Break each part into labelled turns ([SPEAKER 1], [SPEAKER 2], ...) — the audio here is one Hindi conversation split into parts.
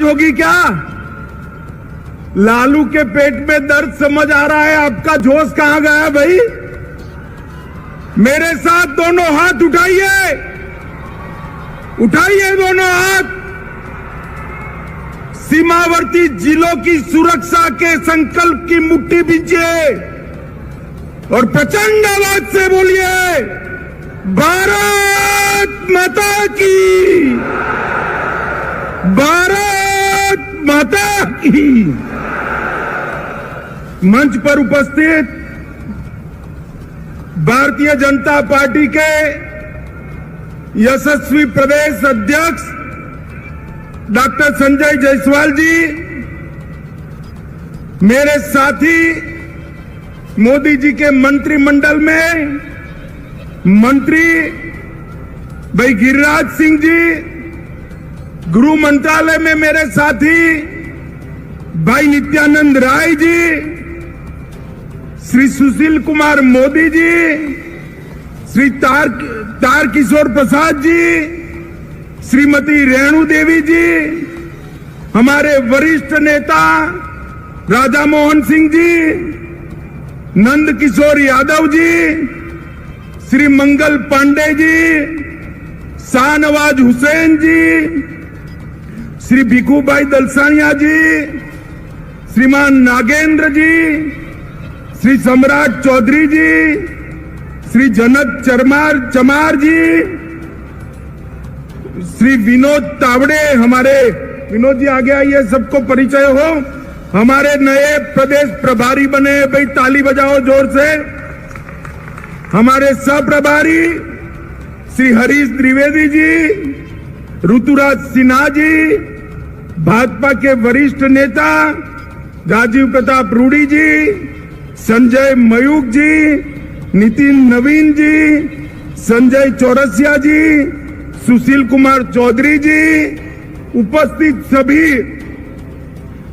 [SPEAKER 1] होगी क्या? लालू के पेट में दर्द समझ आ रहा है, आपका जोश कहां गया भाई? मेरे साथ दोनों हाथ उठाइए, उठाइए दोनों हाथ। सीमावर्ती जिलों की सुरक्षा के संकल्प की मुट्ठी बींचिए और प्रचंड आवाज से बोलिए, भारत माता की, भारत माता की। मंच पर उपस्थित भारतीय जनता पार्टी के यशस्वी प्रदेश अध्यक्ष डॉक्टर संजय जायसवाल जी, मेरे साथी मोदी जी के मंत्रिमंडल में मंत्री भाई गिरिराज सिंह जी, गृह मंत्रालय में मेरे साथी भाई नित्यानंद राय जी, श्री सुशील कुमार मोदी जी, श्री तारकिशोर प्रसाद जी, श्रीमती रेणु देवी जी, हमारे वरिष्ठ नेता राजा मोहन सिंह जी, नंद किशोर यादव जी, श्री मंगल पांडे जी, शाहनवाज हुसैन जी, श्री भिखूभाई दलसानिया जी, श्रीमान नागेंद्र जी, श्री सम्राट चौधरी जी, श्री जनक चमार जी, श्री विनोद तावड़े, हमारे विनोद जी आगे आइए, सबको परिचय हो, हमारे नए प्रदेश प्रभारी बने भाई, ताली बजाओ जोर से। हमारे सह प्रभारी श्री हरीश द्विवेदी जी, ऋतुराज सिन्हा जी, भाजपा के वरिष्ठ नेता राजीव प्रताप रूडी जी, संजय मयूख जी, नितिन नवीन जी, संजय चौरसिया जी, सुशील कुमार चौधरी जी, उपस्थित सभी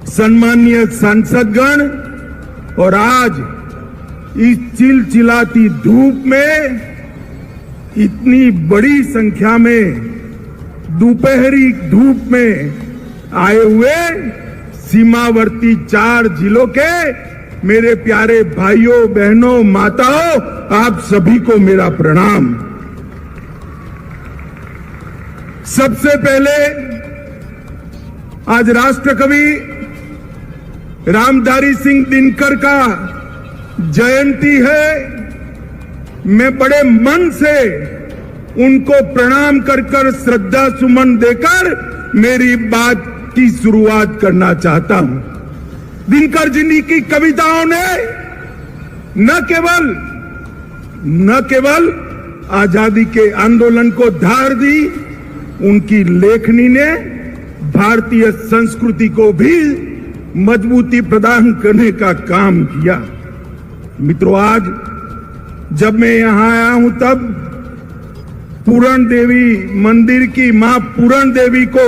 [SPEAKER 1] सम्मानीय सांसदगण और आज इस चिलचिलाती धूप में इतनी बड़ी संख्या में दोपहरी धूप में आए हुए सीमावर्ती 4 जिलों के मेरे प्यारे भाइयों बहनों माताओं, आप सभी को मेरा प्रणाम। सबसे पहले आज राष्ट्रकवि रामधारी सिंह दिनकर का जयंती है। मैं बड़े मन से उनको प्रणाम कर श्रद्धा सुमन देकर मेरी बात की शुरुआत करना चाहता हूं। दिनकर जी की कविताओं ने न केवल आजादी के आंदोलन को धार दी, उनकी लेखनी ने भारतीय संस्कृति को भी मजबूती प्रदान करने का काम किया। मित्रों, आज जब मैं यहां आया हूं तब पूरण देवी मंदिर की मां पूरण देवी को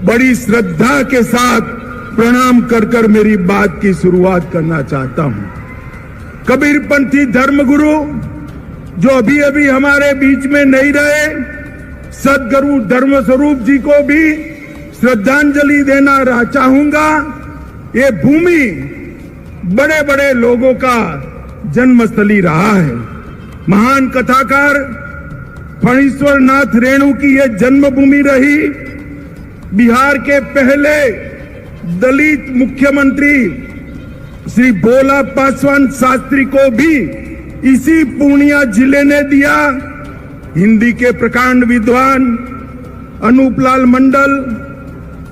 [SPEAKER 1] बड़ी श्रद्धा के साथ प्रणाम कर मेरी बात की शुरुआत करना चाहता हूं। कबीरपंथी धर्मगुरु जो अभी अभी हमारे बीच में नहीं रहे, सदगुरु धर्मस्वरूप जी को भी श्रद्धांजलि देना चाहूंगा। ये भूमि बड़े बड़े लोगों का जन्मस्थली रहा है। महान कथाकार फणीश्वर नाथ रेणु की यह जन्मभूमि रही। बिहार के पहले दलित मुख्यमंत्री श्री भोला पासवान शास्त्री को भी इसी पूर्णिया जिले ने दिया। हिंदी के प्रकांड विद्वान अनूपलाल मंडल,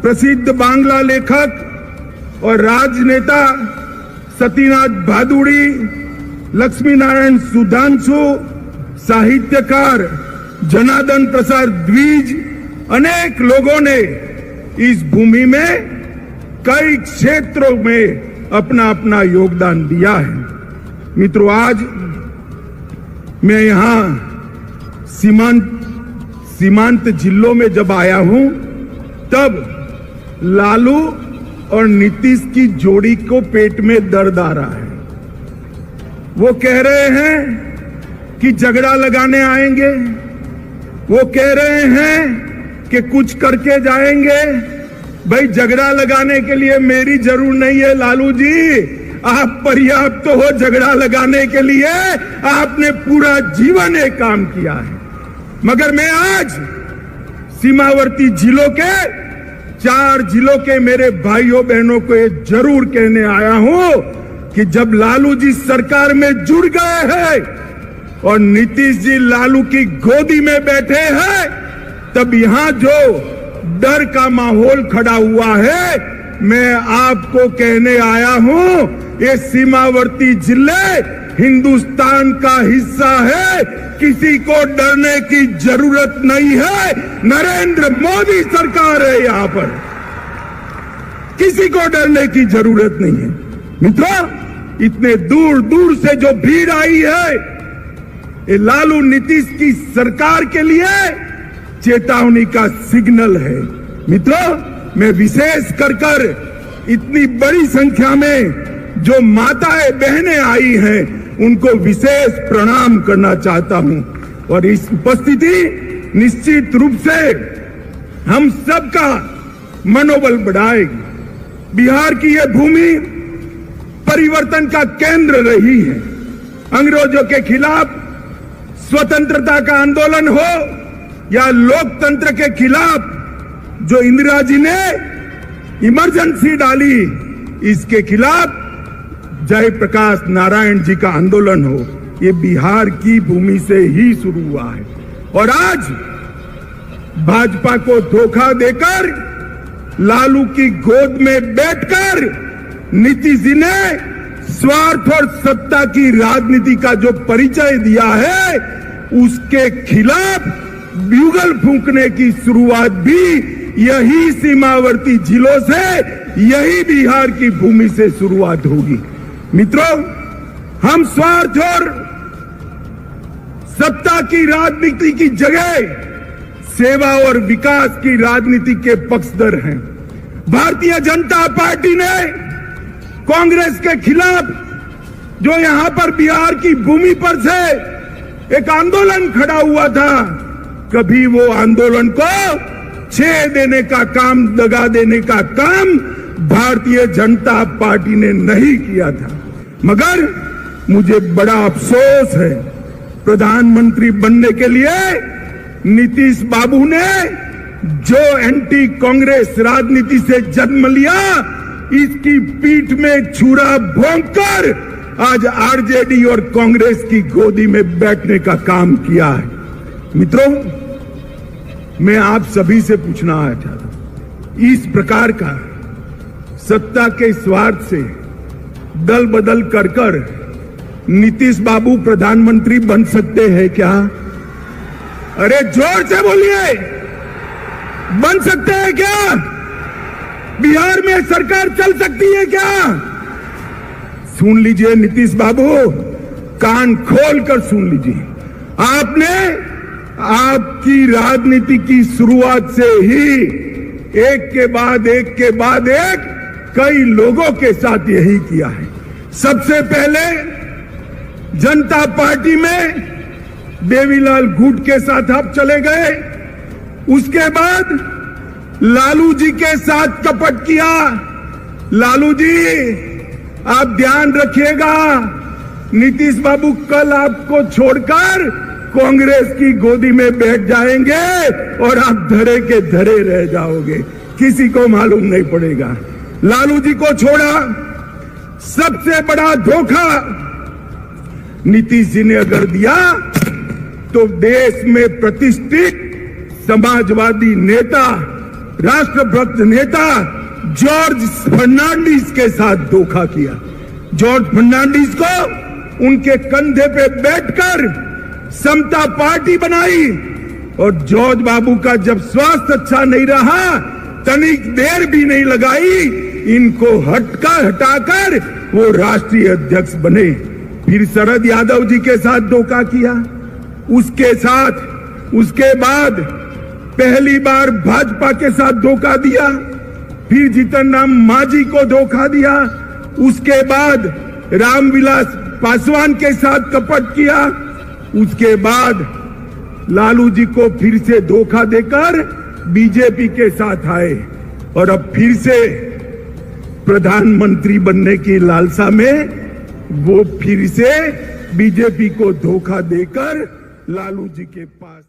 [SPEAKER 1] प्रसिद्ध बांग्ला लेखक और राजनेता सतीनाथ भादुड़ी, लक्ष्मी नारायण सुधांशु, साहित्यकार जनार्दन प्रसाद द्विज, अनेक लोगों ने इस भूमि में कई क्षेत्रों में अपना अपना योगदान दिया है। मित्रों, आज मैं यहां सीमांत जिलों में जब आया हूं तब लालू और नीतीश की जोड़ी को पेट में दर्द आ रहा है। वो कह रहे हैं कि झगड़ा लगाने आएंगे, वो कह रहे हैं कि कुछ करके जाएंगे, भाई झगड़ा लगाने के लिए मेरी जरूर नहीं है लालू जी, आप पर्याप्त हो झगड़ा लगाने के लिए, आपने पूरा जीवन एक काम किया है। मगर मैं आज सीमावर्ती जिलों के 4 जिलों के मेरे भाइयों बहनों को ये जरूर कहने आया हूं कि जब लालू जी सरकार में जुड़ गए हैं और नीतीश जी लालू की गोदी में बैठे हैं, तब यहां जो डर का माहौल खड़ा हुआ है, मैं आपको कहने आया हूं, ये सीमावर्ती जिले हिंदुस्तान का हिस्सा है, किसी को डरने की जरूरत नहीं है। नरेंद्र मोदी सरकार है यहां पर, किसी को डरने की जरूरत नहीं है। मित्रों, इतने दूर दूर से जो भीड़ आई है, ये लालू नीतीश की सरकार के लिए चेतावनी का सिग्नल है। मित्रों, मैं विशेष कर इतनी बड़ी संख्या में जो माताएं बहनें आई हैं, उनको विशेष प्रणाम करना चाहता हूं और इस उपस्थिति निश्चित रूप से हम सबका मनोबल बढ़ाएगी। बिहार की यह भूमि परिवर्तन का केंद्र रही है। अंग्रेजों के खिलाफ स्वतंत्रता का आंदोलन हो या लोकतंत्र के खिलाफ जो इंदिरा जी ने इमरजेंसी डाली, इसके खिलाफ जयप्रकाश नारायण जी का आंदोलन हो, ये बिहार की भूमि से ही शुरू हुआ है। और आज भाजपा को धोखा देकर लालू की गोद में बैठकर नीतीश जी ने स्वार्थ और सत्ता की राजनीति का जो परिचय दिया है, उसके खिलाफ ब्यूगल फूंकने की शुरुआत भी यही सीमावर्ती जिलों से, यही बिहार की भूमि से शुरुआत होगी। मित्रों, हम स्वार्थ और सत्ता की राजनीति की जगह सेवा और विकास की राजनीति के पक्षधर हैं। भारतीय जनता पार्टी ने कांग्रेस के खिलाफ जो यहां पर बिहार की भूमि पर से एक आंदोलन खड़ा हुआ था, कभी वो आंदोलन को छेड़ देने का काम, दगा देने का काम भारतीय जनता पार्टी ने नहीं किया था। मगर मुझे बड़ा अफसोस है, प्रधानमंत्री बनने के लिए नीतीश बाबू ने जो एंटी कांग्रेस राजनीति से जन्म लिया, इसकी पीठ में छुरा भोंककर आज आरजेडी और कांग्रेस की गोदी में बैठने का काम किया है। मित्रों, मैं आप सभी से पूछना चाहता हूं, इस प्रकार का सत्ता के स्वार्थ से दल बदल कर नीतीश बाबू प्रधानमंत्री बन सकते हैं क्या? अरे जोर से बोलिए, बन सकते हैं क्या? बिहार में सरकार चल सकती है क्या? सुन लीजिए नीतीश बाबू, कान खोलकर सुन लीजिए। आपने आपकी राजनीति की शुरुआत से ही एक के बाद एक कई लोगों के साथ यही किया है। सबसे पहले जनता पार्टी में देवीलाल गुट के साथ आप चले गए, उसके बाद लालू जी के साथ कपट किया। लालू जी, आप ध्यान रखिएगा, नीतीश बाबू कल आपको छोड़कर कांग्रेस की गोदी में बैठ जाएंगे और आप धरे के धरे रह जाओगे, किसी को मालूम नहीं पड़ेगा। लालू जी को छोड़ा, सबसे बड़ा धोखा नीतीश जी ने अगर दिया तो देश में प्रतिष्ठित समाजवादी नेता, राष्ट्रभक्त नेता जॉर्ज फर्नांडिस के साथ धोखा किया। जॉर्ज फर्नांडिस को उनके कंधे पे बैठकर समता पार्टी बनाई और जॉर्ज बाबू का जब स्वास्थ्य अच्छा नहीं रहा, तनिक देर भी नहीं लगाई, इनको हटाकर वो राष्ट्रीय अध्यक्ष बने। फिर शरद यादव जी के साथ धोखा किया, उसके बाद पहली बार भाजपा के साथ धोखा दिया, फिर जीतन राम मांझी को धोखा दिया, उसके बाद रामविलास पासवान के साथ कपट किया, उसके बाद लालू जी को फिर से धोखा देकर बीजेपी के साथ आए। और अब फिर से प्रधानमंत्री बनने की लालसा में वो फिर से बीजेपी को धोखा देकर लालू जी के पास